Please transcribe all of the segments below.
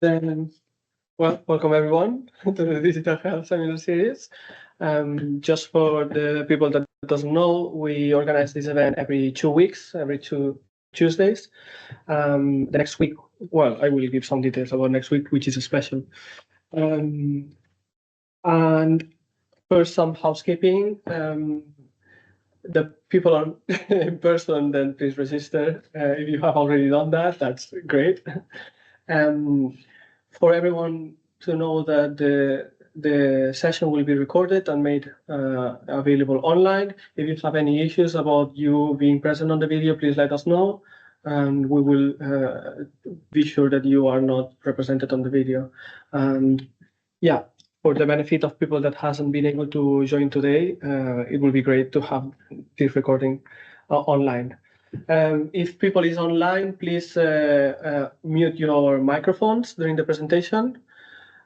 Then, well, welcome everyone to the Digital Health Seminar Series. Just for the people that doesn't know, we organize this event every 2 weeks, every two Tuesdays. The next week, well, I will give some details about next week, which is a special. And first, some housekeeping. The people on in person, then please register. If you have already done that, that's great. For everyone to know that the session will be recorded and made available online. If you have any issues about you being present on the video, please let us know, and we will be sure that you are not represented on the video. And yeah, for the benefit of people that hasn't been able to join today, it will be great to have this recording online. If people is online, please mute your microphones during the presentation.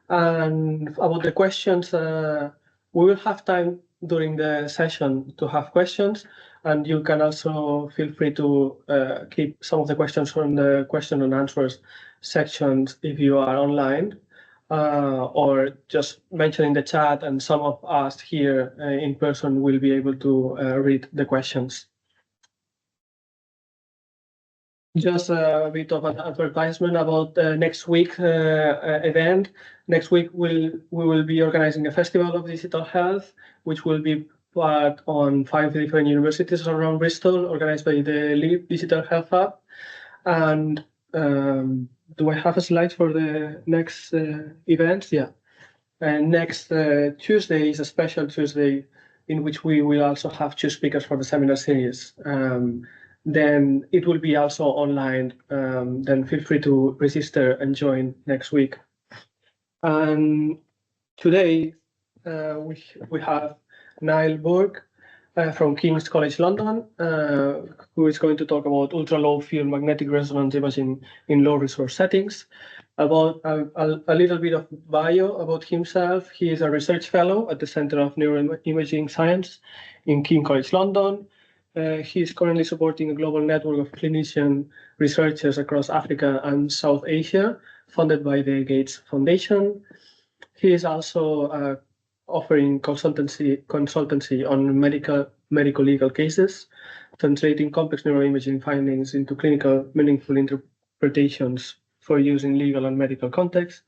And about the questions, we will have time during the session to have questions, and you can also feel free to keep some of the questions from the question and answers sections if you are online, or just mention in the chat, and some of us here in person will be able to read the questions. Just a bit of an advertisement about next week event. Next week we will be organizing a festival of digital health, which will be part on 5 different universities around Bristol, organized by the LEAP Digital Health Hub. And do I have a slide for the next event? Yeah. And next Tuesday is a special Tuesday in which we will also have 2 speakers for the seminar series. Then it will be also online. Then feel free to register and join next week. And today we have Niall Bourke from King's College London, who is going to talk about ultra-low field magnetic resonance imaging in low-resource settings. About a little bit of bio about himself. He is a research fellow at the Centre of Neuroimaging Sciences in King's College London. He is currently supporting a global network of clinician researchers across Africa and South Asia, funded by the Gates Foundation. He is also offering consultancy on medical legal cases, translating complex neuroimaging findings into clinical meaningful interpretations for use in legal and medical contexts.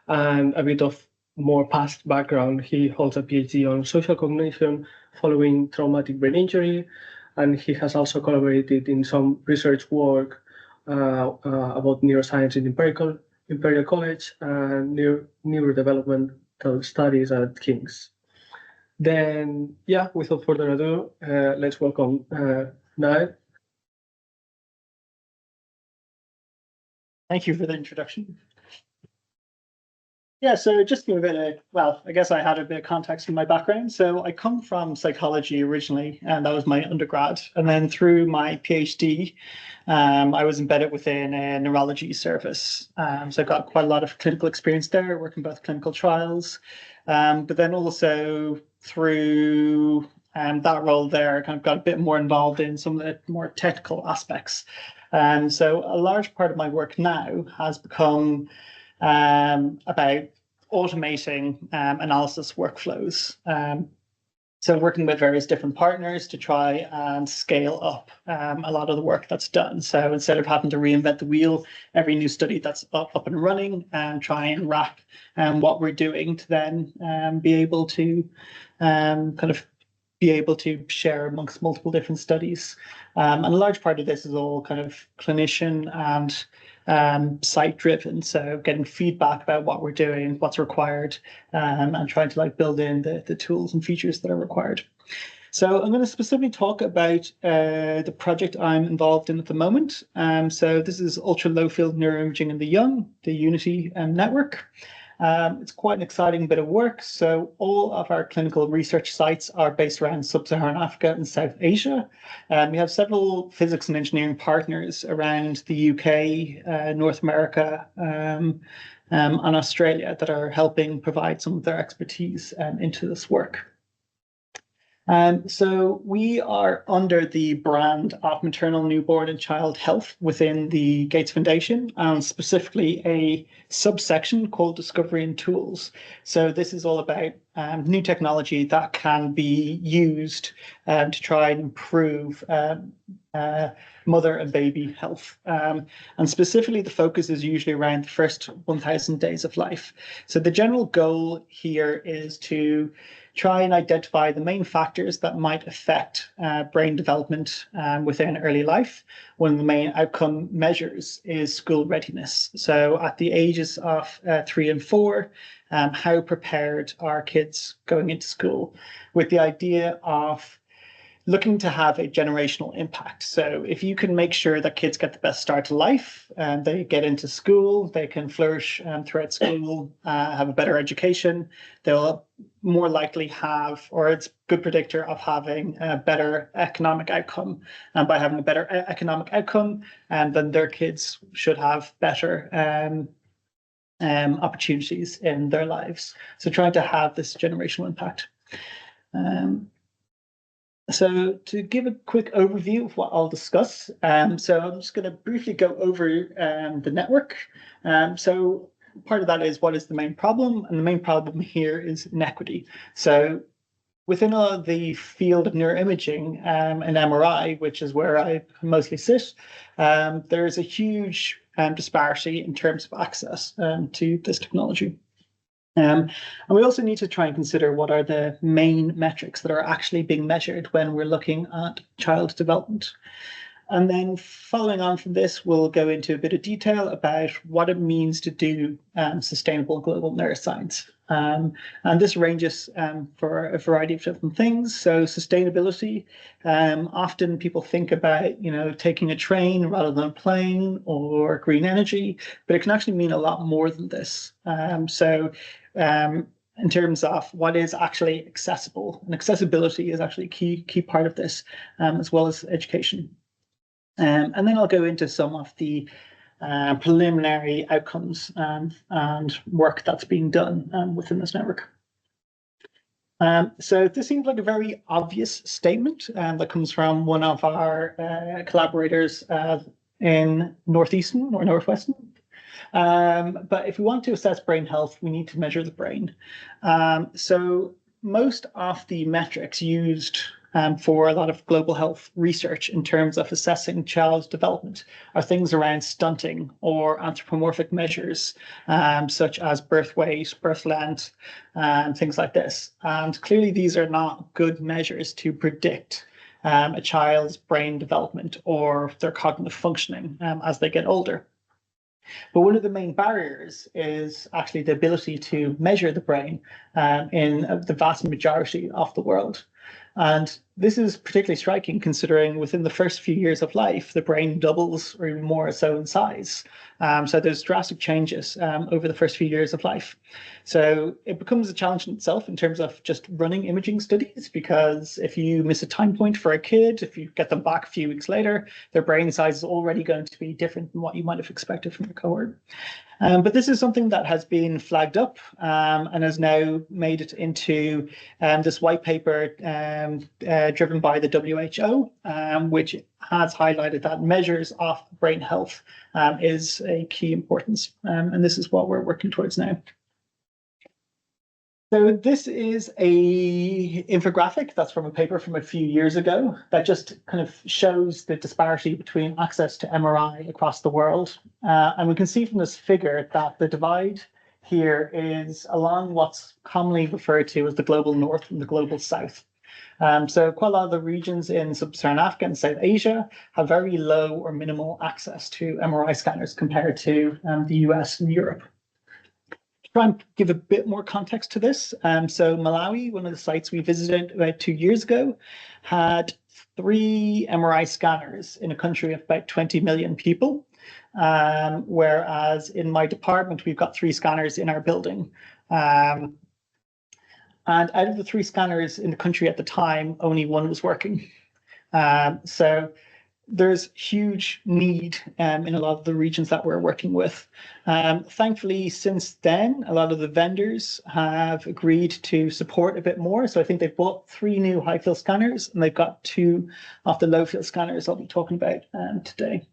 And a bit of more past background, he holds a PhD on social cognition following traumatic brain injury, and he has also collaborated in some research work about neuroscience in Imperial College and neurodevelopmental studies at King's. Then, yeah, without further ado, let's welcome Niall. Thank you for the introduction. Yeah, so just to give a bit of, well, I guess I had a bit of context in my background. So I come from psychology originally, and that was my undergrad. And then through my PhD, I was embedded within a neurology service. So I got quite a lot of clinical experience there, working both clinical trials, but then also through that role there, I kind of got a bit more involved in some of the more technical aspects. So a large part of my work now has become about automating analysis workflows. So working with various different partners to try and scale up a lot of the work that's done. So instead of having to reinvent the wheel every new study that's up and running, and try and wrap what we're doing to then be able to share amongst multiple different studies. And a large part of this is all kind of clinician and site driven, so getting feedback about what we're doing, what's required, and trying to build in the tools and features that are required. So I'm going to specifically talk about the project I'm involved in at the moment. So this is ultra low field neuroimaging in the young, the Unity network. It's quite an exciting bit of work. So all of our clinical research sites are based around Sub-Saharan Africa and South Asia. We have several physics and engineering partners around the UK, North America, and Australia that are helping provide some of their expertise into this work. So we are under the brand of Maternal, Newborn and Child Health within the Gates Foundation, and specifically a subsection called Discovery and Tools. So this is all about new technology that can be used to try and improve mother and baby health. And specifically, the focus is usually around the first 1,000 days of life. So the general goal here is to try and identify the main factors that might affect brain development within early life. One of the main outcome measures is school readiness. So at the ages of 3 and 4, how prepared are kids going into school, with the idea of looking to have a generational impact. So if you can make sure that kids get the best start to life and they get into school, they can flourish throughout school, have a better education, they'll more likely have, or it's a good predictor of having a better economic outcome. And by having a better economic outcome, then their kids should have better opportunities in their lives. So trying to have this generational impact. So to give a quick overview of what I'll discuss, so I'm just going to briefly go over the network. So part of that is what is the main problem, and the main problem here is inequity. So within the field of neuroimaging and MRI, which is where I mostly sit, there's a huge disparity in terms of access to this technology. And we also need to try and consider what are the main metrics that are actually being measured when we're looking at child development. And then following on from this, we'll go into a bit of detail about what it means to do sustainable global neuroscience. And this ranges for a variety of different things. So sustainability, often people think about, taking a train rather than a plane, or green energy, but it can actually mean a lot more than this. In terms of what is actually accessible, and accessibility is actually a key part of this, as well as education. And then I'll go into some of the preliminary outcomes and work that's being done within this network. So this seems like a very obvious statement that comes from one of our collaborators in Northeastern or Northwestern. But if we want to assess brain health, we need to measure the brain. So most of the metrics used for a lot of global health research in terms of assessing child's development are things around stunting or anthropomorphic measures, such as birth weight, birth length, and things like this. And clearly these are not good measures to predict a child's brain development or their cognitive functioning as they get older. But one of the main barriers is actually the ability to measure the brain in the vast majority of the world. And this is particularly striking considering within the first few years of life, the brain doubles or even more so in size. So there's drastic changes over the first few years of life. So it becomes a challenge in itself in terms of just running imaging studies, because if you miss a time point for a kid, if you get them back a few weeks later, their brain size is already going to be different than what you might have expected from your cohort. But this is something that has been flagged up and has now made it into this white paper driven by the WHO, which has highlighted that measures of brain health is a key importance. And this is what we're working towards now. So this is a infographic that's from a paper from a few years ago that just kind of shows the disparity between access to MRI across the world. And we can see from this figure that the divide here is along what's commonly referred to as the global north and the global south. So quite a lot of the regions in sub-Saharan Africa and South Asia have very low or minimal access to MRI scanners compared to the US and Europe. Try and give a bit more context to this. So Malawi, one of the sites we visited about 2 years ago, had 3 MRI scanners in a country of about 20 million people. Whereas in my department, we've got 3 scanners in our building. And out of the 3 scanners in the country at the time, only 1 was working. So there's huge need in a lot of the regions that we're working with. Thankfully, since then, a lot of the vendors have agreed to support a bit more. So I think they've bought 3 new high field scanners, and they've got 2 of the low field scanners I'll be talking about today.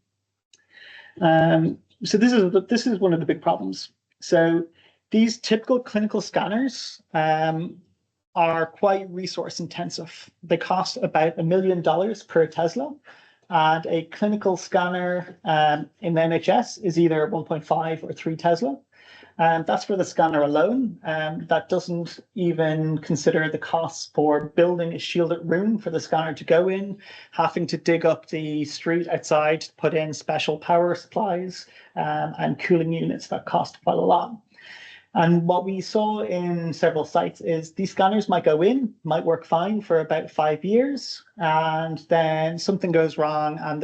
So this is one of the big problems. So these typical clinical scanners are quite resource intensive. They cost about $1 million per Tesla. And a clinical scanner in the NHS is either 1.5 or 3 Tesla. That's for the scanner alone. That doesn't even consider the costs for building a shielded room for the scanner to go in, having to dig up the street outside to put in special power supplies and cooling units that cost quite a lot. And what we saw in several sites is these scanners might go in, might work fine for about 5 years, and then something goes wrong. And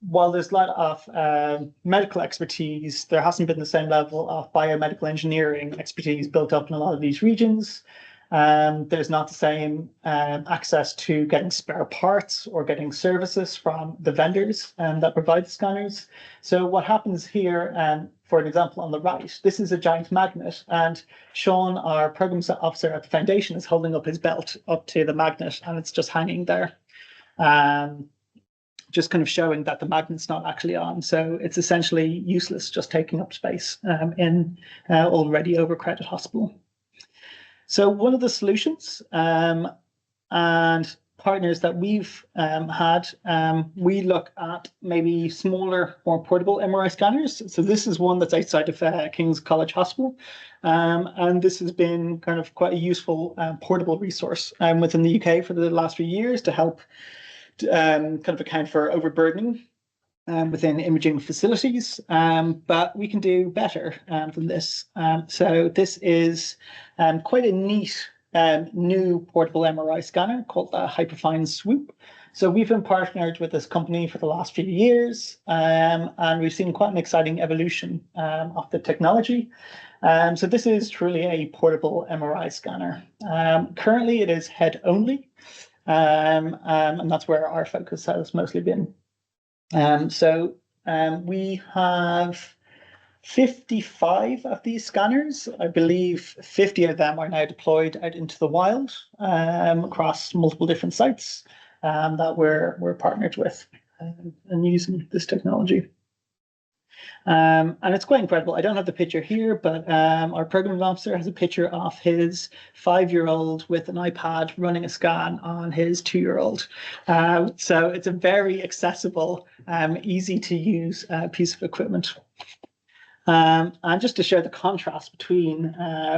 while there's a lot of medical expertise, there hasn't been the same level of biomedical engineering expertise built up in a lot of these regions. There's not the same access to getting spare parts or getting services from the vendors that provide the scanners. So what happens here, for an example on the right, this is a giant magnet, and Sean, our programs officer at the foundation, is holding up his belt up to the magnet, and it's just hanging there. Just kind of showing that the magnet's not actually on. So it's essentially useless, just taking up space in already overcrowded hospital. So one of the solutions and partners that we've had, we look at maybe smaller, more portable MRI scanners. So this is one that's outside of King's College Hospital. And this has been kind of quite a useful portable resource within the UK for the last few years to help kind of account for overburdening within imaging facilities, but we can do better than this. So this is quite a neat new portable MRI scanner called the Hyperfine Swoop. So we've been partnered with this company for the last few years, and we've seen quite an exciting evolution of the technology. So this is truly a portable MRI scanner. Currently, it is head only. And that's where our focus has mostly been. So we have 55 of these scanners. I believe 50 of them are now deployed out into the wild across multiple different sites that we're partnered with and using this technology. And it's quite incredible. I don't have the picture here, but our program officer has a picture of his 5-year-old with an iPad running a scan on his 2-year-old. So it's a very accessible, easy to use piece of equipment. And just to show the contrast between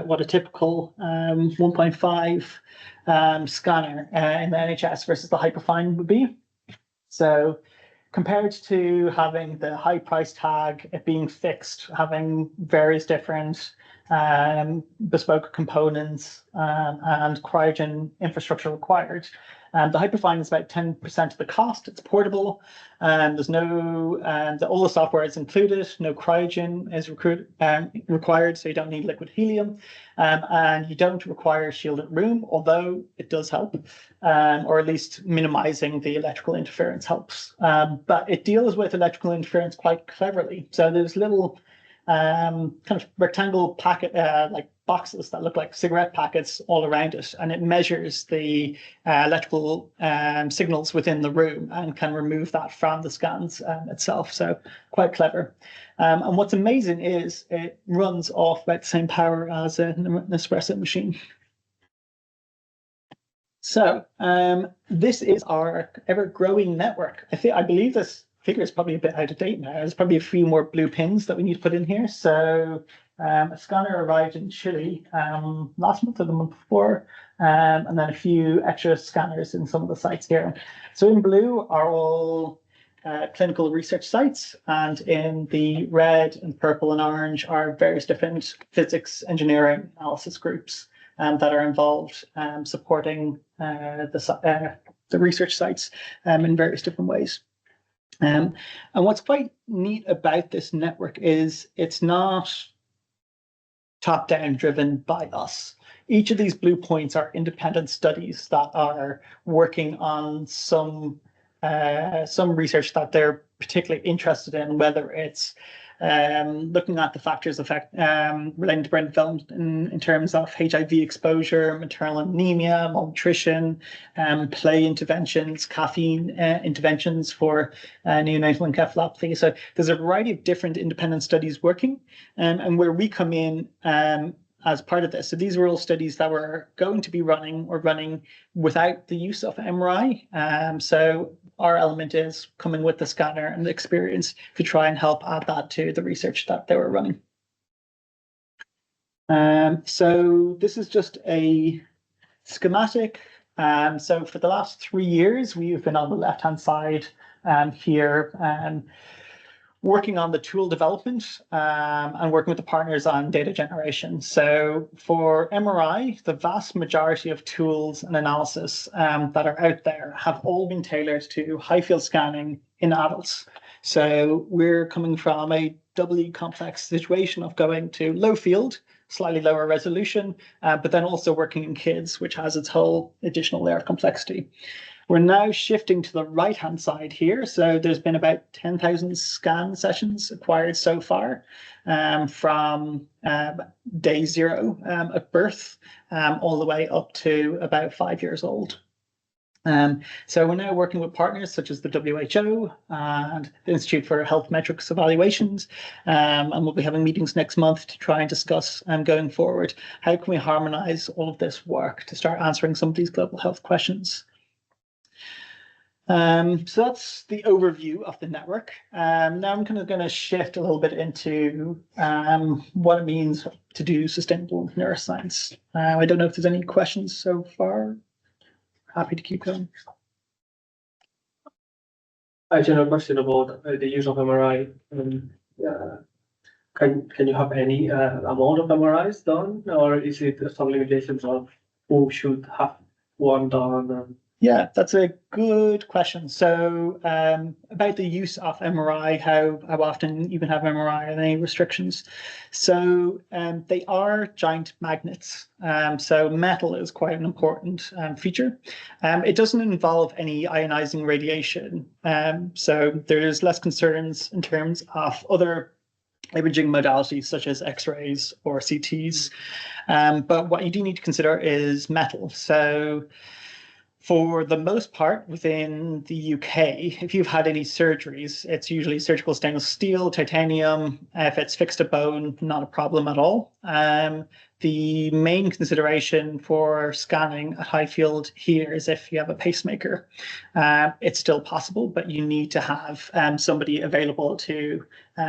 what a typical 1.5 scanner in the NHS versus the Hyperfine would be. So compared to having the high price tag, it being fixed, having various different bespoke components and cryogen infrastructure required, the Hyperfine is about 10% of the cost. It's portable. There's no, all the software is included. No cryogen is required, so you don't need liquid helium, and you don't require a shielded room, although it does help, or at least minimizing the electrical interference helps. But it deals with electrical interference quite cleverly. So there's little kind of rectangle packet like boxes that look like cigarette packets all around it, and it measures the electrical signals within the room and can remove that from the scans itself. So quite clever. And what's amazing is it runs off about the same power as an espresso machine. So this is our ever-growing network. I believe this figure is probably a bit out of date now. There's probably a few more blue pins that we need to put in here. So a scanner arrived in Chile last month or the month before, and then a few extra scanners in some of the sites here. So in blue are all clinical research sites, and in the red and purple and orange are various different physics, engineering, analysis groups that are involved supporting the research sites in various different ways. And what's quite neat about this network is it's not top-down driven by us. Each of these blue points are independent studies that are working on some some research that they're particularly interested in, whether it's looking at the factors relating to brain development in terms of HIV exposure, maternal anemia, malnutrition, play interventions, caffeine interventions for neonatal encephalopathy. So there's a variety of different independent studies working, and where we come in as part of this. So these were all studies that were going to be running without the use of MRI. So our element is coming with the scanner and the experience to try and help add that to the research that they were running. So this is just a schematic. So for the last 3 years, we've been on the left-hand side here, working on the tool development and working with the partners on data generation. So for MRI, the vast majority of tools and analysis that are out there have all been tailored to high field scanning in adults. So we're coming from a doubly complex situation of going to low field, slightly lower resolution, but then also working in kids, which has its whole additional layer of complexity. We're now shifting to the right-hand side here. So there's been about 10,000 scan sessions acquired so far from day 0 at birth all the way up to about 5 years old. So we're now working with partners such as the WHO and the Institute for Health Metrics Evaluations, and we'll be having meetings next month to try and discuss going forward, how can we harmonize all of this work to start answering some of these global health questions. So that's the overview of the network. Now I'm kind of going to shift a little bit into what it means to do sustainable neuroscience. I don't know if there's any questions so far. Happy to keep going. A general question about the use of MRI. Can you have any amount of MRIs done, or is it some limitations of who should have one done? Yeah, that's a good question. So about the use of MRI, how often you can have MRI and any restrictions. So they are giant magnets. So metal is quite an important feature. It doesn't involve any ionizing radiation. So there's less concerns in terms of other imaging modalities such as X-rays or CTs. But what you do need to consider is metal. So for the most part, within the UK, if you've had any surgeries, it's usually surgical stainless steel, titanium. If it's fixed to bone, not a problem at all. The main consideration for scanning at high field here is if you have a pacemaker. It's still possible, but you need to have somebody available to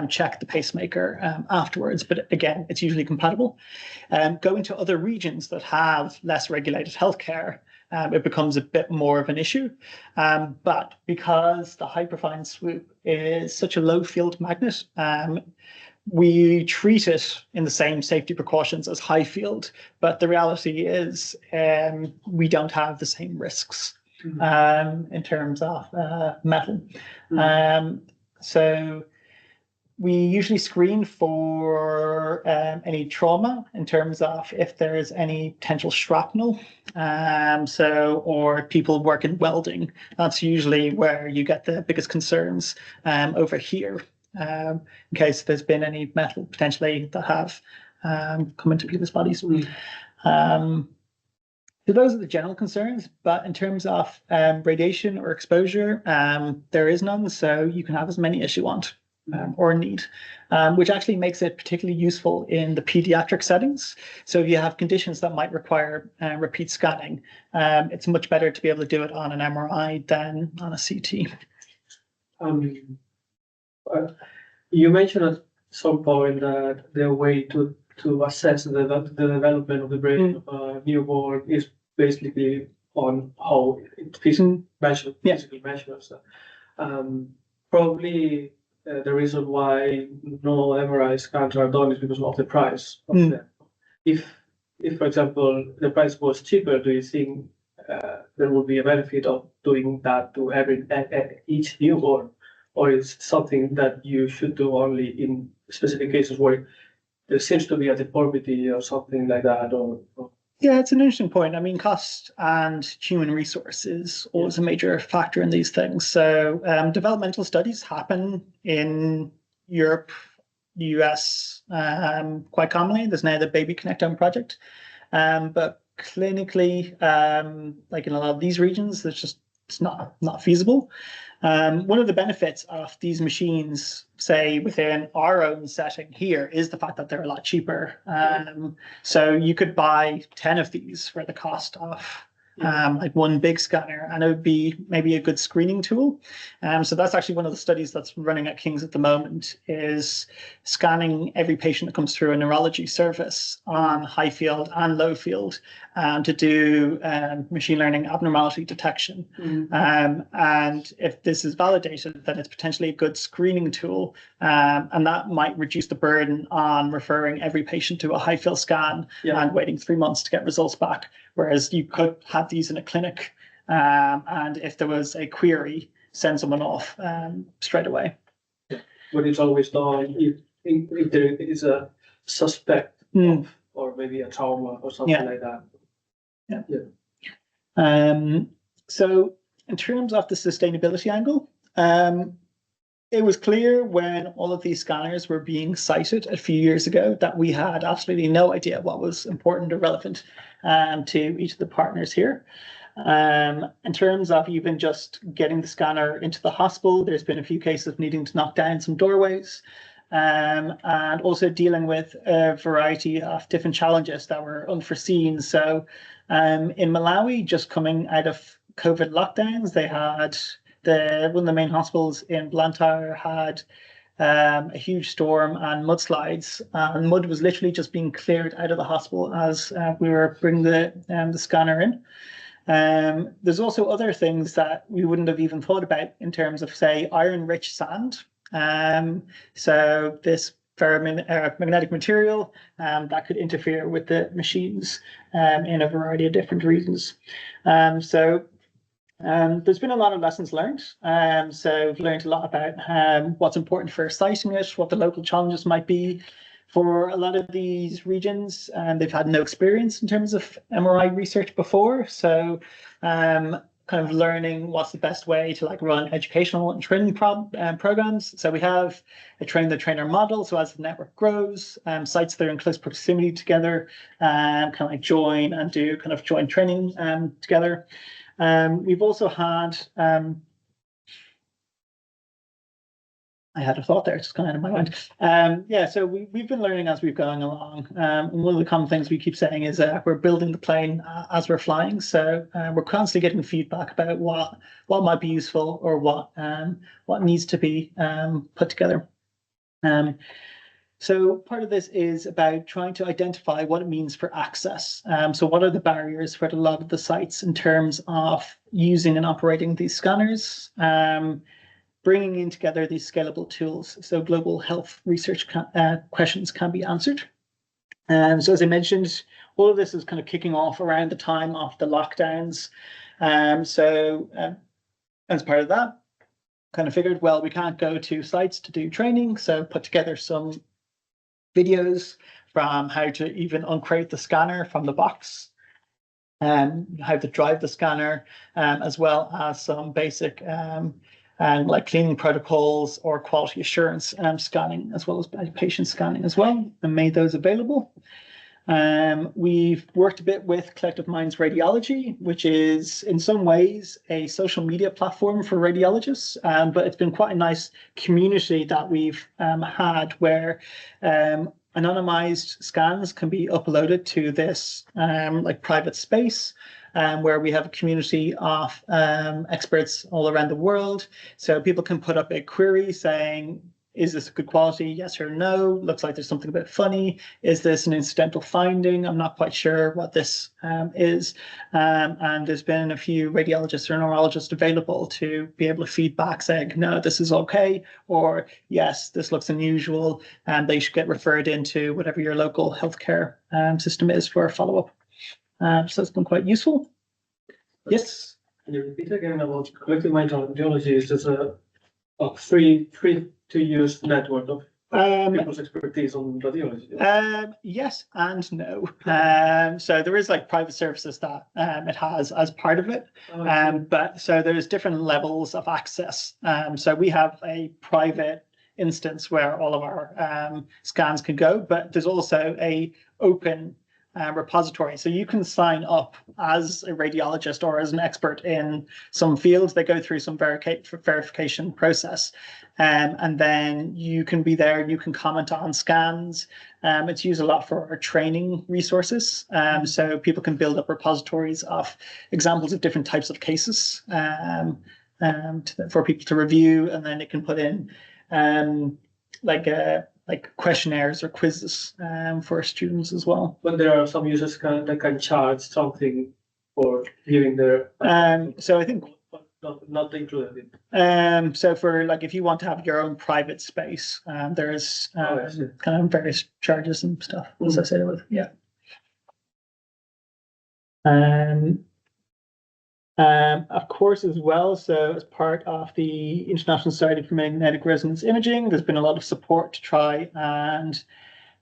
check the pacemaker afterwards. But again, it's usually compatible. Going to other regions that have less regulated healthcare, it becomes a bit more of an issue. But because the hyperfine swoop is such a low field magnet, we treat it in the same safety precautions as high field. But the reality is we don't have the same risks in terms of metal. So we usually screen for any trauma in terms of if there's any potential shrapnel, or people work in welding. That's usually where you get the biggest concerns over here, in case there's been any metal potentially that have come into people's bodies. So those are the general concerns, but in terms of radiation or exposure, there is none, so you can have as many as you want. Or need, which actually makes it particularly useful in the pediatric settings. So if you have conditions that might require repeat scanning, it's much better to be able to do it on an MRI than on a CT. You mentioned at some point that the way to assess the development of the brain of a newborn is basically on how it physically measures. Probably the reason why no MRI scans are done is because of the price of them. If, for example, the price was cheaper, do you think there would be a benefit of doing that to each newborn, or is something that you should do only in specific cases where there seems to be a deformity or something like that? Yeah, it's an interesting point. I mean, cost and human resource is always a major factor in these things. So developmental studies happen in Europe, the US, quite commonly. There's now the Baby Connectome project. But clinically, like in a lot of these regions, it's not feasible. One of the benefits of these machines, say within our own setting here, is the fact that they're a lot cheaper. So you could buy 10 of these for the cost of like one big scanner, and it would be maybe a good screening tool. So that's actually one of the studies that's running at King's at the moment, is scanning every patient that comes through a neurology service on high field and low field to do machine learning abnormality detection. And if this is validated, then it's potentially a good screening tool, and that might reduce the burden on referring every patient to a high field scan and waiting 3 months to get results back. Whereas you could have these in a clinic, and if there was a query, send someone off straight away. But it's always done if there is a suspect of, or maybe a trauma or something like that. So in terms of the sustainability angle, it was clear when all of these scanners were being cited a few years ago that we had absolutely no idea what was important or relevant to each of the partners here. In terms of even just getting the scanner into the hospital, there's been a few cases of needing to knock down some doorways, and also dealing with a variety of different challenges that were unforeseen. So in Malawi, just coming out of COVID lockdowns, they had one of the main hospitals in Blantyre had a huge storm and mudslides, and mud was literally just being cleared out of the hospital as we were bringing the scanner in. There's also other things that we wouldn't have even thought about in terms of, say, iron-rich sand. So this ferromagnetic material that could interfere with the machines in a variety of different reasons. There's been a lot of lessons learned. So we've learned a lot about what's important for citing it, what the local challenges might be. For a lot of these regions, they've had no experience in terms of MRI research before. So kind of learning what's the best way to like run educational and training programs. So we have a train the trainer model. So as the network grows, sites that are in close proximity together kind of like join and do kind of joint training together. We've also had, I had a thought there, it's just kind of out of my mind. So we've been learning as we've going along. And one of the common things we keep saying is we're building the plane as we're flying. So we're constantly getting feedback about what might be useful or what needs to be put together. So part of this is about trying to identify what it means for access. So what are the barriers for a lot of the sites in terms of using and operating these scanners, bringing in together these scalable tools so global health research questions can be answered. So as I mentioned, all of this is kind of kicking off around the time of the lockdowns. As part of that, kind of figured, well, we can't go to sites to do training, so put together some videos from how to even uncrate the scanner from the box, how to drive the scanner, as well as some basic like cleaning protocols or quality assurance scanning, as well as patient scanning as well, and made those available. We've worked a bit with Collective Minds Radiology, which is in some ways a social media platform for radiologists, but it's been quite a nice community that we've had where anonymized scans can be uploaded to this like private space, where we have a community of experts all around the world. So people can put up a query saying, is this good quality? Yes or no. Looks like there's something a bit funny. Is this an incidental finding? I'm not quite sure what this is. And there's been a few radiologists or neurologists available to be able to feedback saying, no, this is okay, or yes, this looks unusual, and they should get referred into whatever your local healthcare system is for follow-up. So it's been quite useful. Yes? Can you repeat again about Collective Minds Radiology? Is this a free to use network of people's expertise on radiology? Yes and no. So there is like private services that it has as part of it. But so there's different levels of access. So we have a private instance where all of our scans can go, but there's also a open repository. So you can sign up as a radiologist or as an expert in some fields. They go through some verification process. And then you can be there, you can comment on scans. It's used a lot for our training resources. So people can build up repositories of examples of different types of cases for people to review, and then it can put in like questionnaires or quizzes for students as well. But there are some users that can charge something for viewing their. So I think not included in. So for like if you want to have your own private space, there's kind of various charges and stuff associated with it. Yeah. Of course, as well, so as part of the International Society for Magnetic Resonance Imaging, there's been a lot of support to try and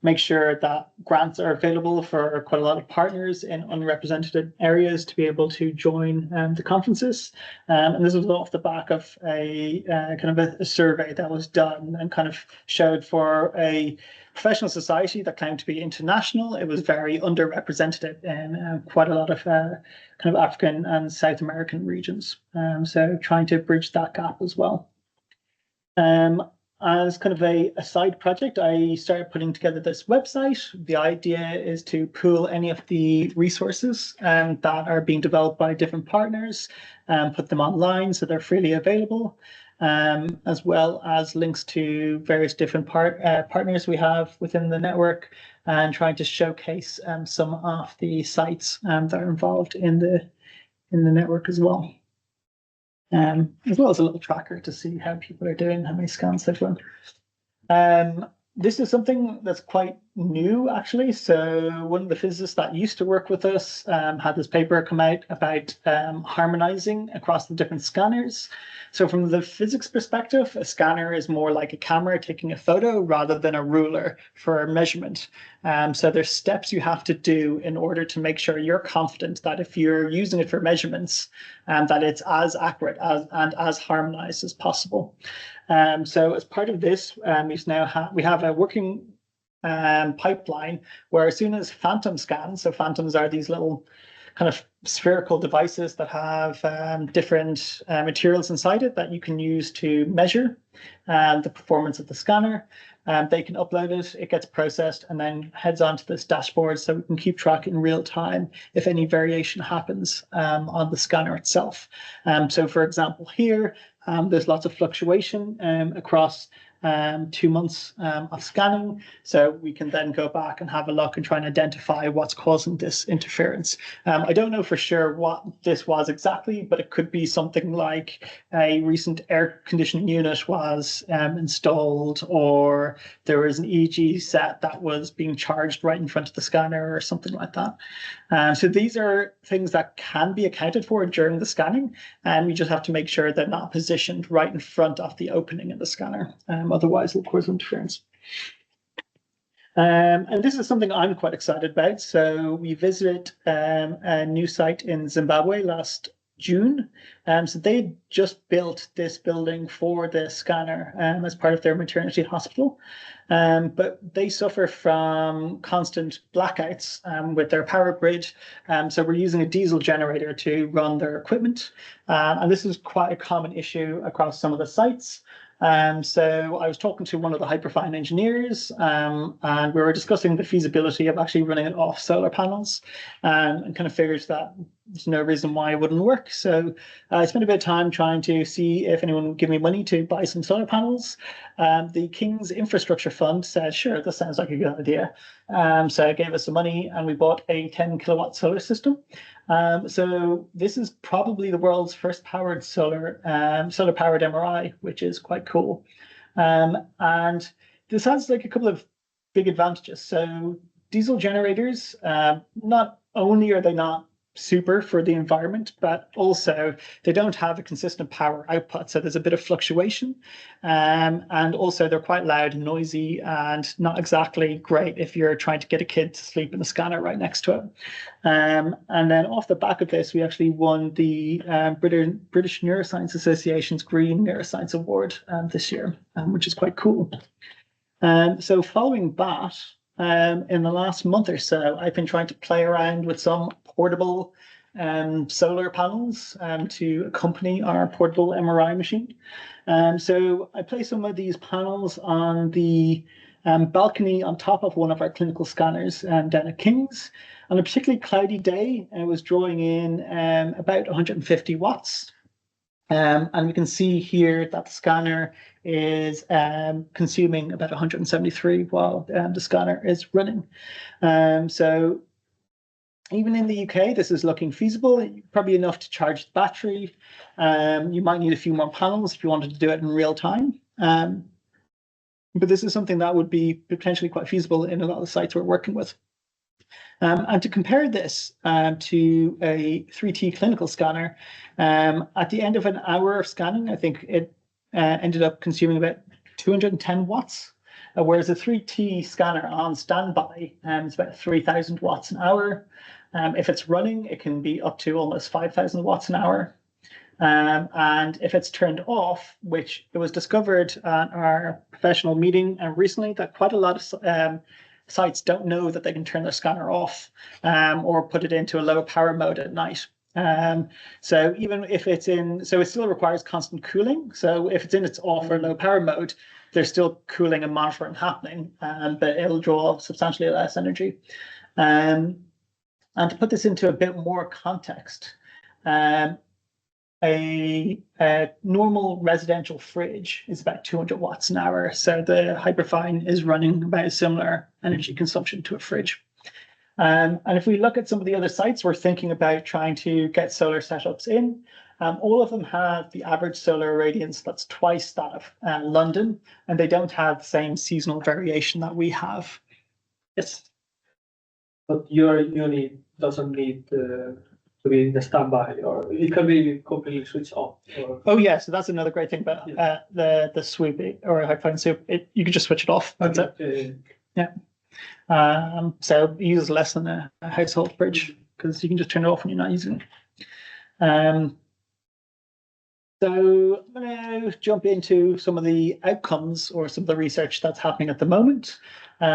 make sure that grants are available for quite a lot of partners in unrepresented areas to be able to join the conferences. And this was off the back of a kind of a survey that was done and kind of showed for a professional society that claimed to be international, it was very underrepresented in quite a lot of kind of African and South American regions. So trying to bridge that gap as well. As kind of a side project, I started putting together this website. The idea is to pool any of the resources that are being developed by different partners and put them online so they're freely available, as well as links to various different partners we have within the network, and trying to showcase some of the sites that are involved in the network as well. As well as a little tracker to see how people are doing, how many scans they've run. This is something that's quite new, actually. So one of the physicists that used to work with us had this paper come out about harmonizing across the different scanners. So from the physics perspective, a scanner is more like a camera taking a photo rather than a ruler for measurement. So there's steps you have to do in order to make sure you're confident that if you're using it for measurements, that it's as accurate and as harmonized as possible. So as part of this, we have a working pipeline where as soon as phantom scans, so phantoms are these little kind of spherical devices that have different materials inside it that you can use to measure the performance of the scanner. They can upload it, it gets processed, and then heads onto this dashboard so we can keep track in real time if any variation happens on the scanner itself. So for example, here, there's lots of fluctuation across 2 months of scanning. So we can then go back and have a look and try and identify what's causing this interference. I don't know for sure what this was exactly, but it could be something like a recent air conditioning unit was installed, or there was an EEG set that was being charged right in front of the scanner or something like that. So these are things that can be accounted for during the scanning, and we just have to make sure they're not positioned right in front of the opening in the scanner. Otherwise, it'll cause interference. And this is something I'm quite excited about. So we visited a new site in Zimbabwe last June. So they just built this building for the scanner as part of their maternity hospital. But they suffer from constant blackouts with their power grid. So we're using a diesel generator to run their equipment. And this is quite a common issue across some of the sites. So I was talking to one of the Hyperfine engineers, and we were discussing the feasibility of actually running it off solar panels, and kind of figured that there's no reason why it wouldn't work. So I spent a bit of time trying to see if anyone would give me money to buy some solar panels. The King's Infrastructure Fund said, sure, this sounds like a good idea. So it gave us some money and we bought a 10 kilowatt solar system. So this is probably the world's first powered solar powered MRI, which is quite cool. And this has like a couple of big advantages. So diesel generators, not only are they not super for the environment, but also they don't have a consistent power output. So there's a bit of fluctuation. And also they're quite loud and noisy and not exactly great if you're trying to get a kid to sleep in the scanner right next to it. And then off the back of this, we actually won the British Neuroscience Association's Green Neuroscience Award this year, which is quite cool. So following that, in the last month or so, I've been trying to play around with some portable solar panels to accompany our portable MRI machine. So I placed some of these panels on the balcony on top of one of our clinical scanners down at King's. On a particularly cloudy day, I was drawing in about 150 watts. And we can see here that the scanner is consuming about 173 while the scanner is running. So even in the UK, this is looking feasible, probably enough to charge the battery. You might need a few more panels if you wanted to do it in real time. But this is something that would be potentially quite feasible in a lot of the sites we're working with. And to compare this to a 3T clinical scanner, at the end of an hour of scanning, I think it ended up consuming about 210 watts, whereas a 3T scanner on standby is about 3,000 watts an hour. If it's running, it can be up to almost 5,000 watts an hour. And if it's turned off, which it was discovered at our professional meeting recently, that quite a lot of sites don't know that they can turn their scanner off or put it into a low power mode at night. So even if it's in, so it still requires constant cooling. So if it's in its off or low power mode, there's still cooling and monitoring happening, but it'll draw substantially less energy. And to put this into a bit more context, a normal residential fridge is about 200 watts an hour. So the Hyperfine is running about a similar energy consumption to a fridge. And if we look at some of the other sites we're thinking about trying to get solar setups in, all of them have the average solar irradiance that's twice that of London, and they don't have the same seasonal variation that we have. Yes. But your unit doesn't need to be in the standby, or it can be completely switched off. Or... Oh yeah, so that's another great thing about the Swoop or Hyperfine Swoop. You can just switch it off. That's it. Yeah. So it uses less than a household fridge because you can just turn it off when you're not using it. So I'm going to jump into some of the outcomes or some of the research that's happening at the moment.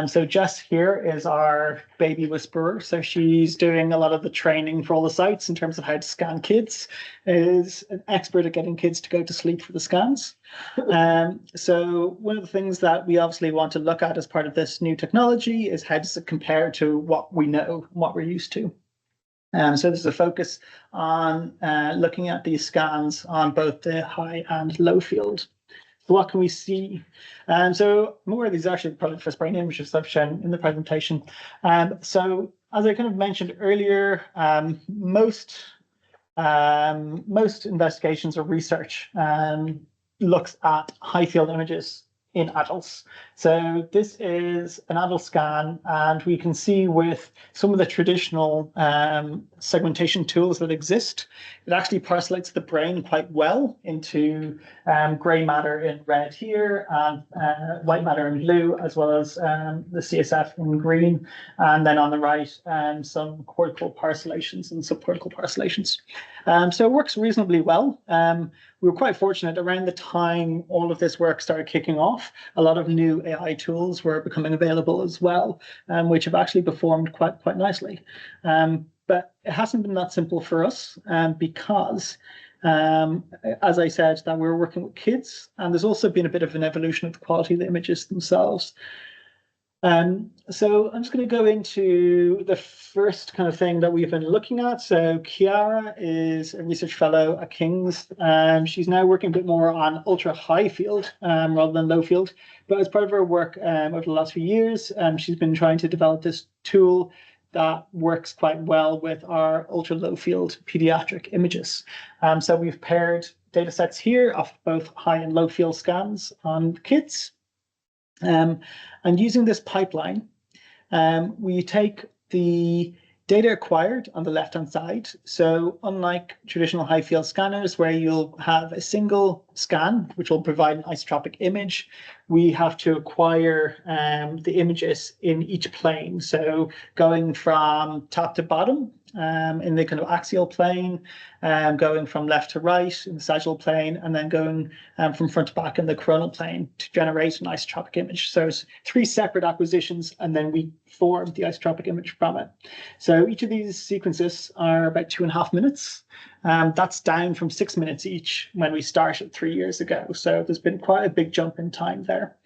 So Jess here is our baby whisperer. So she's doing a lot of the training for all the sites in terms of how to scan kids, is an expert at getting kids to go to sleep for the scans. So one of the things that we obviously want to look at as part of this new technology is how does it compare to what we know, what we're used to. So there's a focus on looking at these scans on both the high and low field. So what can we see? So more of these are actually probably the first brain images I've shown in the presentation. So as I kind of mentioned earlier, most investigations or research looks at high field images in adults. So this is an adult scan, and we can see with some of the traditional segmentation tools that exist, it actually parcellates the brain quite well into grey matter in red here, and white matter in blue, as well as the CSF in green, and then on the right, some cortical parcellations and subcortical parcellations. So it works reasonably well. We were quite fortunate around the time all of this work started kicking off. A lot of new AI tools were becoming available as well, which have actually performed quite nicely. But it hasn't been that simple for us because, as I said, that we're working with kids, and there's also been a bit of an evolution of the quality of the images themselves. So I'm just going to go into the first kind of thing that we've been looking at. So Chiara is a research fellow at King's. She's now working a bit more on ultra high field rather than low field. But as part of her work over the last few years, she's been trying to develop this tool that works quite well with our ultra low field pediatric images. So we've paired data sets here of both high and low field scans on kids. And using this pipeline, we take the Data acquired on the left-hand side. So unlike traditional high-field scanners where you'll have a single scan, which will provide an isotropic image, we have to acquire the images in each plane. So going from top to bottom in the kind of axial plane, going from left to right in the sagittal plane, and then going from front to back in the coronal plane to generate an isotropic image. So it's 3 separate acquisitions, and then we form the isotropic image from it. So each of these sequences are about 2.5 minutes. That's down from 6 minutes each when we started 3 years ago. So there's been quite a big jump in time there.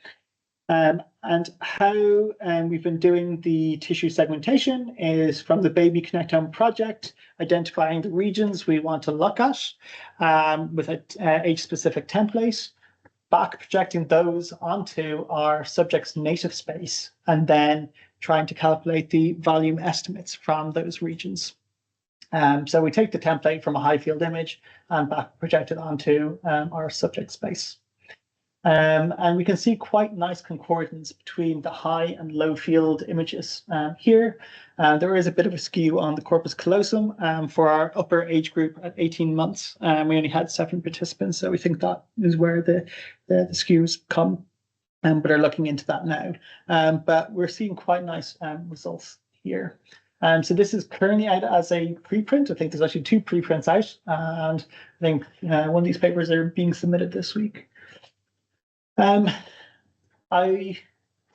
And how we've been doing the tissue segmentation is from the Baby Connectome project, identifying the regions we want to look at with an age-specific template, back projecting those onto our subject's native space, and then trying to calculate the volume estimates from those regions. So we take the template from a high field image and back project it onto our subject space. And we can see quite nice concordance between the high and low field images here. There is a bit of a skew on the corpus callosum for our upper age group at 18 months. We only had 7 participants, so we think that is where the skews come, but are looking into that now. But we're seeing quite nice results here. So this is currently out as a preprint. I think there's actually 2 preprints out, and I think one of these papers are being submitted this week. I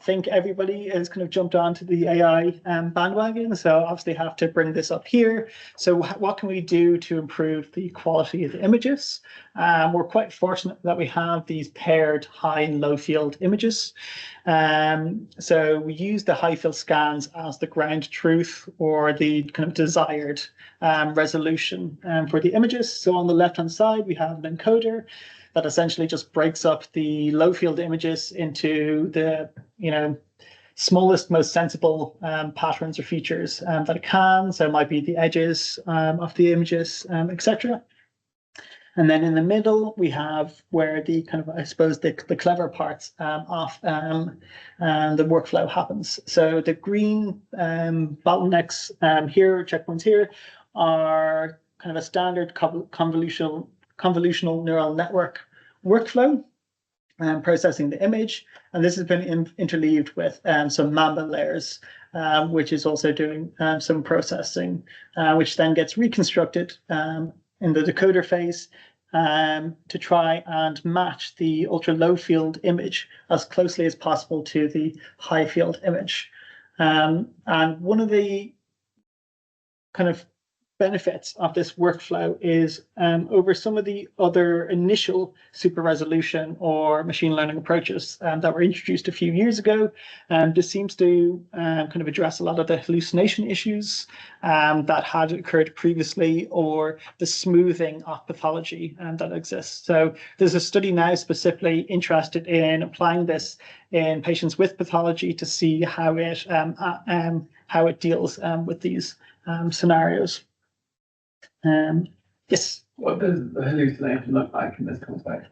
think everybody has kind of jumped onto the AI bandwagon, so obviously have to bring this up here. So what can we do to improve the quality of the images? We're quite fortunate that we have these paired high and low field images. So we use the high field scans as the ground truth or the kind of desired resolution for the images. So on the left-hand side, we have an encoder that essentially just breaks up the low field images into the smallest, most sensible patterns or features that it can. So it might be the edges of the images, etc. And then in the middle, we have where the kind of, I suppose, the clever parts of the workflow happens. So the green bottlenecks here, checkpoints here, are kind of a standard convolutional neural network workflow processing the image, and this has been interleaved with some Mamba layers, which is also doing some processing, which then gets reconstructed in the decoder phase to try and match the ultra low field image as closely as possible to the high field image. And one of the kind of benefits of this workflow is over some of the other initial super resolution or machine learning approaches that were introduced a few years ago. This seems to kind of address a lot of the hallucination issues that had occurred previously, or the smoothing of pathology that exists. So there's a study now specifically interested in applying this in patients with pathology to see how it deals with these scenarios. Yes. What does the hallucination look like in this context?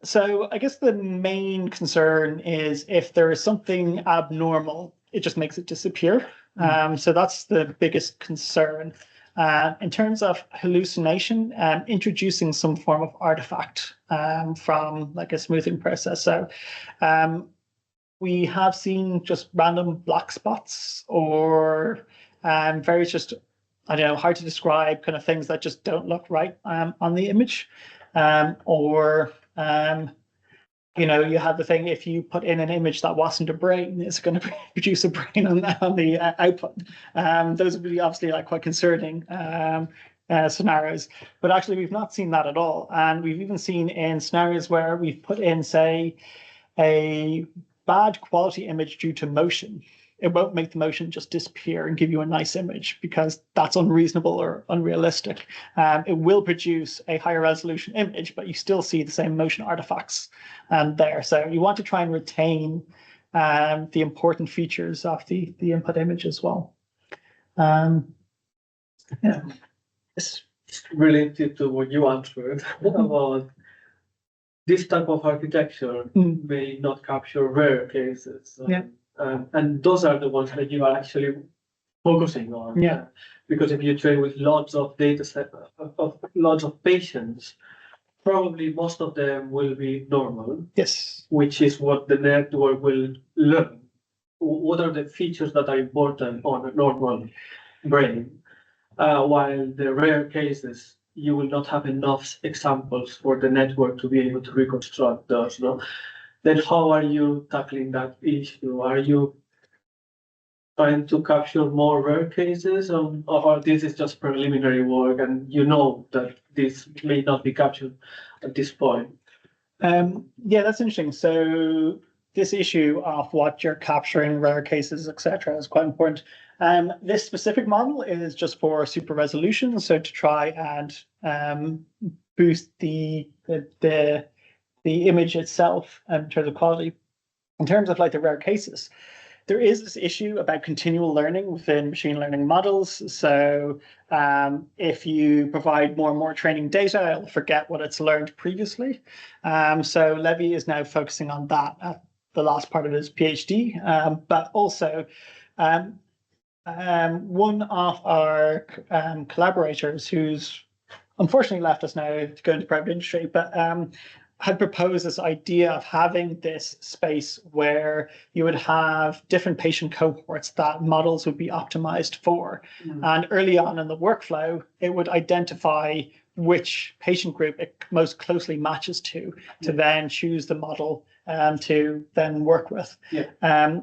So I guess the main concern is if there is something abnormal, it just makes it disappear. So that's the biggest concern. In terms of hallucination, introducing some form of artifact from like a smoothing process. So we have seen just random black spots or various just, I don't know, hard to describe kind of things that just don't look right on the image. You have the thing, if you put in an image that wasn't a brain, it's going to produce a brain on the output. Those would be obviously like quite concerning scenarios, but actually we've not seen that at all. And we've even seen in scenarios where we've put in, say, a bad quality image due to motion. It won't make the motion just disappear and give you a nice image because that's unreasonable or unrealistic. It will produce a higher resolution image, but you still see the same motion artifacts there. So you want to try and retain the important features of the input image as well. It's related to what you answered about this type of architecture may not capture rare cases. And those are the ones that you are actually focusing on. Yeah. Because if you train with lots of data set of lots of patients, probably most of them will be normal, Yes. which is what the network will learn. What are the features that are important on a normal brain? While the rare cases, you will not have enough examples for the network to be able to reconstruct those. No? Then how are you tackling that issue? Are you trying to capture more rare cases, or this is just preliminary work and you know that this may not be captured at this point? Yeah, that's interesting. So this issue of what you're capturing, rare cases, etc., is quite important. This specific model is just for super resolution, so to try and boost the image itself in terms of quality. In terms of like the rare cases, there is this issue about continual learning within machine learning models. So if you provide more and more training data, it'll forget what it's learned previously. So Levy is now focusing on that at the last part of his PhD. But also, one of our collaborators, who's unfortunately left us now to go into private industry, but had proposed this idea of having this space where you would have different patient cohorts that models would be optimized for. And early on in the workflow, it would identify which patient group it most closely matches to then choose the model to then work with.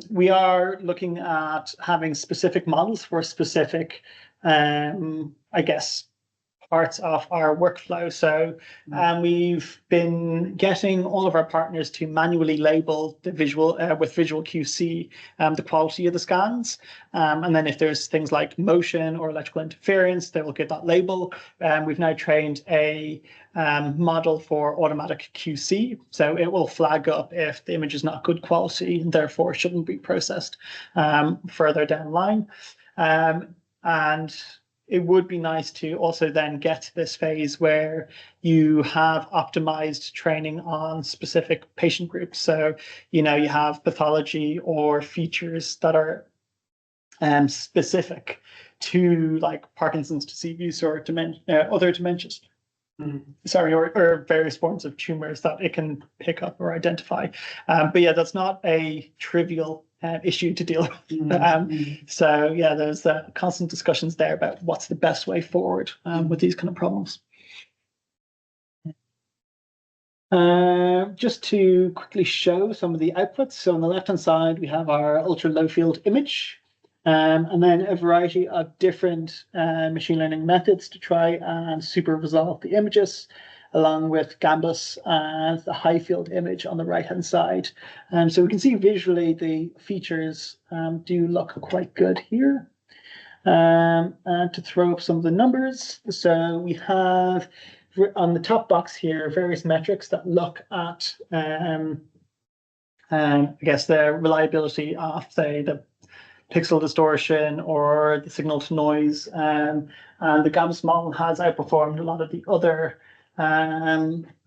We are looking at having specific models for specific, I guess, parts of our workflow. So we've been getting all of our partners to manually label the visual with visual QC the quality of the scans. And then if there's things like motion or electrical interference, they will get that label. We've now trained a model for automatic QC. So it will flag up if the image is not good quality and therefore shouldn't be processed further down the line. And it would be nice to also then get to this phase where you have optimized training on specific patient groups. So, you have pathology or features that are specific to like Parkinson's disease use or other dementias. Sorry, or various forms of tumors that it can pick up or identify. But yeah, that's not a trivial issue to deal with. So yeah, there's constant discussions there about what's the best way forward with these kind of problems. Just to quickly show some of the outputs. So on the left-hand side, we have our ultra low field image. And then a variety of different machine learning methods to try and super resolve the images, along with Gambus and the high field image on the right-hand side. So we can see visually the features do look quite good here. And to throw up some of the numbers, so we have on the top box here various metrics that look at, I guess, the reliability of, say, the pixel distortion or the signal to noise, and the Gambus model has outperformed a lot of the other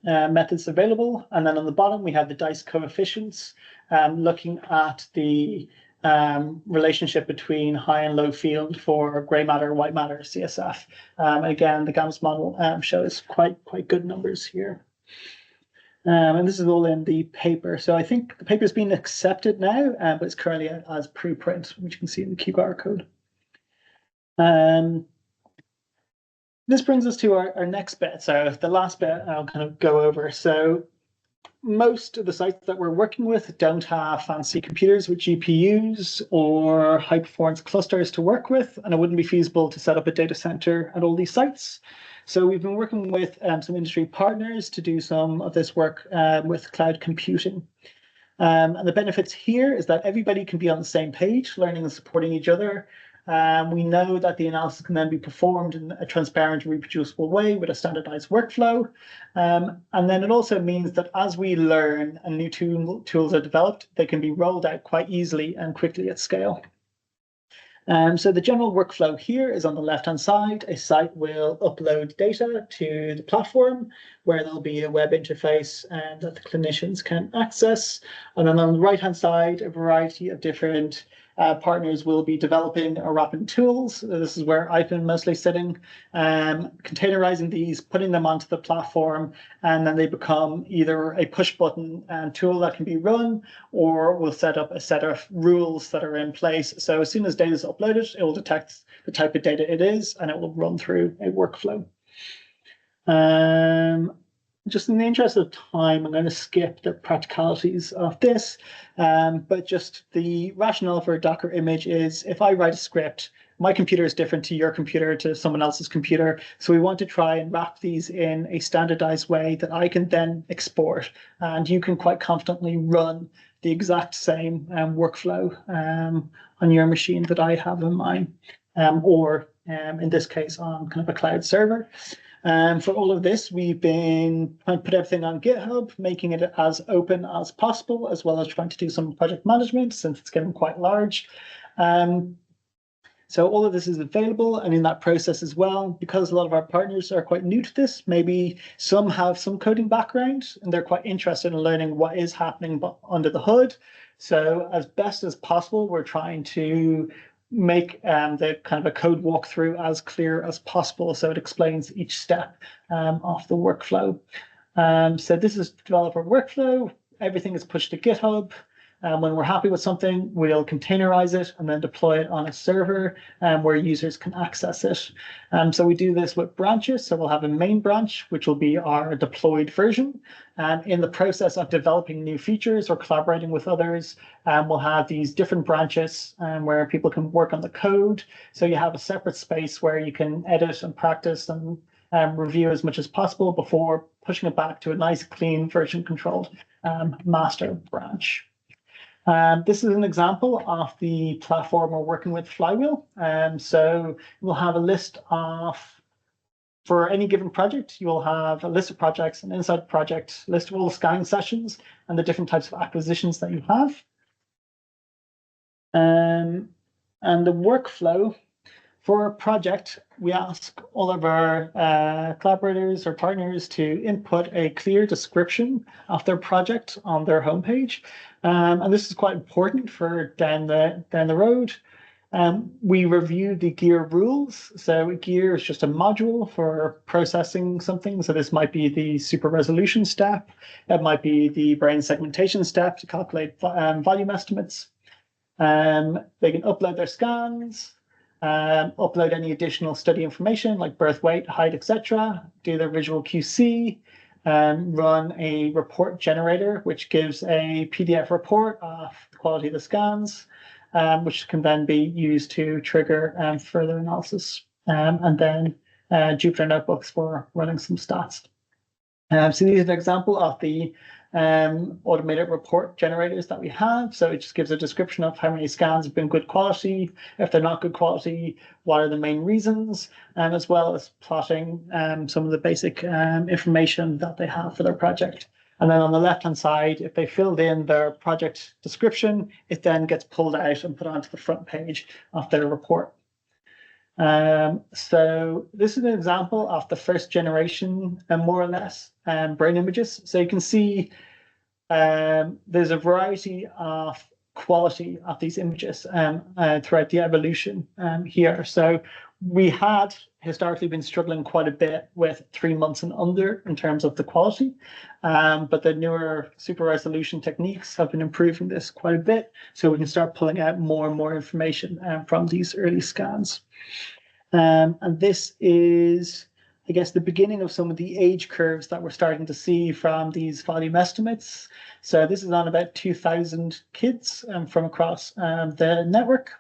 methods available. And then on the bottom we have the dice coefficients, looking at the relationship between high and low field for gray matter, white matter, CSF. Again, the Gambus model shows quite good numbers here. And this is all in the paper. So I think the paper is being accepted now, but it's currently as preprint, which you can see in the QR code. This brings us to our next bit. So the last bit I'll kind of go over. So most of the sites that we're working with don't have fancy computers with GPUs or high performance clusters to work with, and it wouldn't be feasible to set up a data center at all these sites. So we've been working with some industry partners to do some of this work with cloud computing. And the benefits here is that everybody can be on the same page, learning and supporting each other. We know that the analysis can then be performed in a transparent, reproducible way with a standardized workflow. And then it also means that as we learn and new tools are developed, they can be rolled out quite easily and quickly at scale. So the general workflow here is on the left-hand side. A site will upload data to the platform where there'll be a web interface that the clinicians can access. And then on the right-hand side, a variety of different partners will be developing or wrapping tools. This is where I've been mostly sitting, containerizing these, putting them onto the platform, and then they become either a push button tool that can be run, or we'll set up a set of rules that are in place. So as soon as data is uploaded, it will detect the type of data it is, and it will run through a workflow. Just in the interest of time, I'm going to skip the practicalities of this, but just the rationale for a Docker image is if I write a script, my computer is different to your computer, to someone else's computer. So we want to try and wrap these in a standardized way that I can then export, and you can quite confidently run the exact same workflow on your machine that I have on mine, or in this case on kind of a cloud server. For all of this, we've been trying to put everything on GitHub, making it as open as possible, as well as trying to do some project management since it's getting quite large. So all of this is available, and in that process as well, because a lot of our partners are quite new to this, maybe some have some coding background and they're quite interested in learning what is happening under the hood. So as best as possible, we're trying to make the kind of a code walkthrough as clear as possible, so it explains each step of the workflow. So this is developer workflow. Everything is pushed to GitHub. When we're happy with something, we'll containerize it and then deploy it on a server where users can access it. So we do this with branches. So we'll have a main branch, which will be our deployed version. And in the process of developing new features or collaborating with others, we'll have these different branches where people can work on the code. So you have a separate space where you can edit and practice and review as much as possible before pushing it back to a nice, clean, version-controlled master branch. This is an example of the platform we're working with, Flywheel. So we'll have a list of, for any given project, you will have a list of projects, and inside the project, list of all the scanning sessions and the different types of acquisitions that you have. And the workflow for a project, we ask all of our collaborators or partners to input a clear description of their project on their homepage. And this is quite important for down the road. We review the gear rules. So gear is just a module for processing something. So this might be the super resolution step. It might be the brain segmentation step to calculate volume estimates. They can upload their scans, upload any additional study information like birth weight, height, etc., do their visual QC, run a report generator, which gives a PDF report of the quality of the scans, which can then be used to trigger further analysis, and then Jupyter notebooks for running some stats. So these are an example of the automated report generators that we have. So it just gives a description of how many scans have been good quality. If they're not good quality, what are the main reasons, as well as plotting some of the basic information that they have for their project. And then on the left-hand side, if they filled in their project description, it then gets pulled out and put onto the front page of their report. So this is an example of the first generation, more or less, brain images. So you can see there's a variety of quality of these images throughout the evolution here. So we had historically been struggling quite a bit with 3 months and under in terms of the quality, but the newer super resolution techniques have been improving this quite a bit, so we can start pulling out more and more information from these early scans. And this is, I guess, the beginning of some of the age curves that we're starting to see from these volume estimates. So this is on about 2,000 kids from across the network.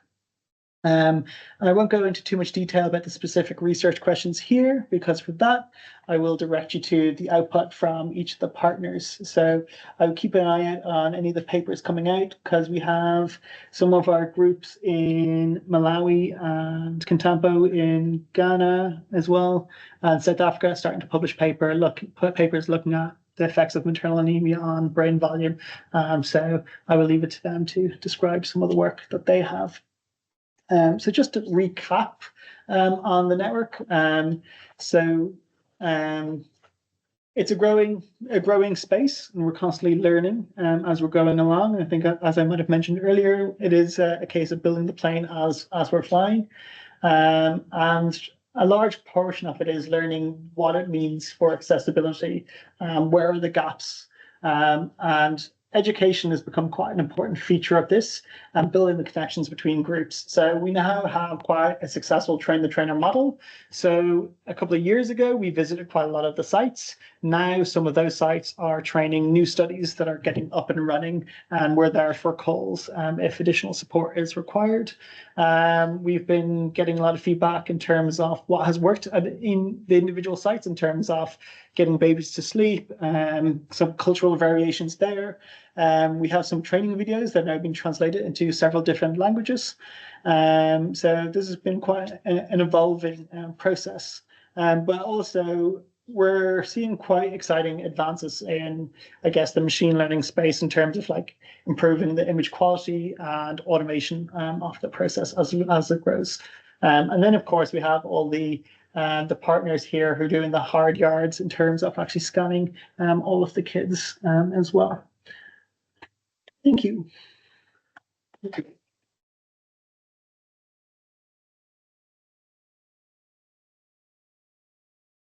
And I won't go into too much detail about the specific research questions here, because for that, I will direct you to the output from each of the partners. So I will keep an eye out on any of the papers coming out, because we have some of our groups in Malawi and Kintampo in Ghana as well, and South Africa starting to publish papers looking at the effects of maternal anemia on brain volume. So I will leave it to them to describe some of the work that they have. So just to recap on the network, it's a growing space, and we're constantly learning as we're going along. I think, as I might have mentioned earlier, it is a case of building the plane as we're flying, and a large portion of it is learning what it means for accessibility, where are the gaps, and education has become quite an important feature of this, and building the connections between groups. So we now have quite a successful train-the-trainer model. So a couple of years ago, we visited quite a lot of the sites. Now some of those sites are training new studies that are getting up and running, and we're there for calls if additional support is required. We've been getting a lot of feedback in terms of what has worked in the individual sites in terms of getting babies to sleep, some cultural variations there. We have some training videos that have now been translated into several different languages. So this has been quite an evolving process. But also we're seeing quite exciting advances in, I guess, the machine learning space in terms of like improving the image quality and automation of the process as it grows. And then, of course, we have all the partners here who are doing the hard yards in terms of actually scanning all of the kids as well. Thank you.